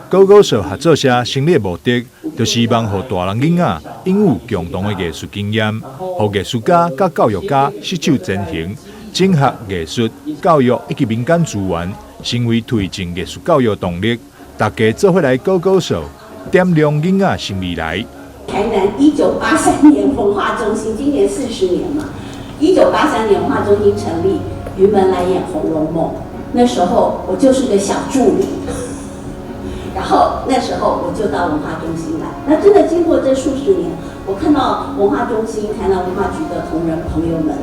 狗狗社合作社成立目的，就是希望让大人囡仔拥有共同的艺术经验，让艺术家甲教育家携手前行，整合艺术、教育以及民间资源，成为推进艺术教育动力。大家做伙来狗狗社，点亮囡仔新未来。台南1983年文化中心，今年40年嘛。1983年文化中心成立，云门来演《红楼梦》，那时候我就是个小助理。然后那时候我就到文化中心来，那真的经过这数十年，我看到文化中心、台南文化局的同仁朋友们，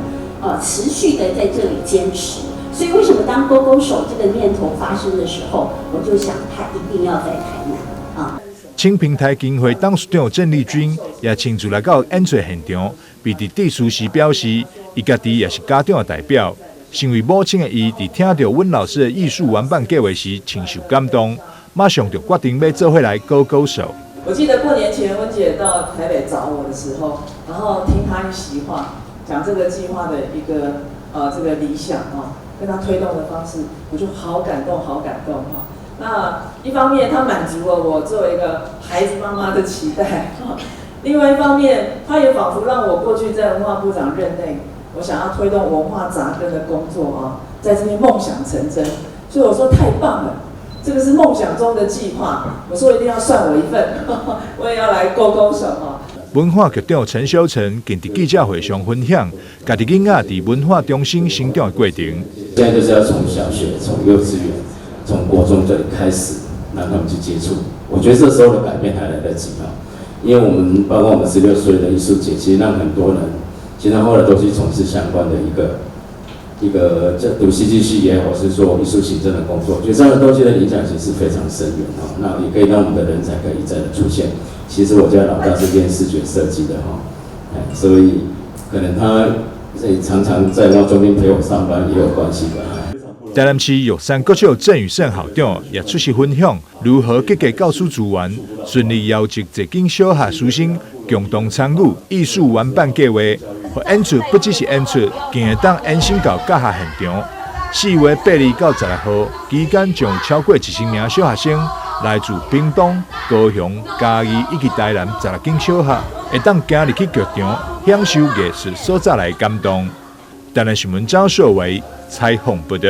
持续的在这里坚持。所以为什么当勾勾手这个念头发生的时候，我就想他一定要在台南啊。青平台经会董事长郑丽君也亲自来到演出现场，并伫致辞时表示，伊家己也是家长的代表，身为母亲的伊，伫听到温老师的艺术玩伴计划时，深受感动。马上就决定要做回来狗狗手。我记得过年前温姐到台北找我的时候，然后听她一席话，讲这个计划的一个这个理想跟她推动的方式，我就好感动，好感动那一方面，她满足了我作为一个孩子妈妈的期待另外一方面，她也仿佛让我过去在文化部长任内，我想要推动文化扎根的工作在这边梦想成真，所以我说太棒了。这个是梦想中的计划，我说一定要算我一份，我也要来勾勾手文化局长陈小成近伫记者会上分享，家己囡仔伫文化中心成长的过程。现在就是要从小学、从幼稚园、从国中这里开始，让他们去接触。我觉得这时候的改变还来得及因为我们包括我们16岁的艺术节，其实让很多人，其实后来都去从事相关的一个读戏剧系也好，是做艺术行政的工作，我觉得这样的东西的影响其实是非常深远那也可以让我们的人才可以一再的出现。其实我家老大是练视觉设计的所以可能他常常在文化中心陪我上班也有关系吧。台南市玉山国小郑宇胜校长也出席分享，如何积极教师资源，顺利邀集1间小学师生共同参与艺术玩伴计划。演出不只是演出，更会当延伸到教学现场。4月8日到16号期间，将有超过1000名小学生来自屏东、高雄、嘉义以及台南16间小学，会当今日去剧场享受艺术所带来的感动。台南新闻张硕维采访报道。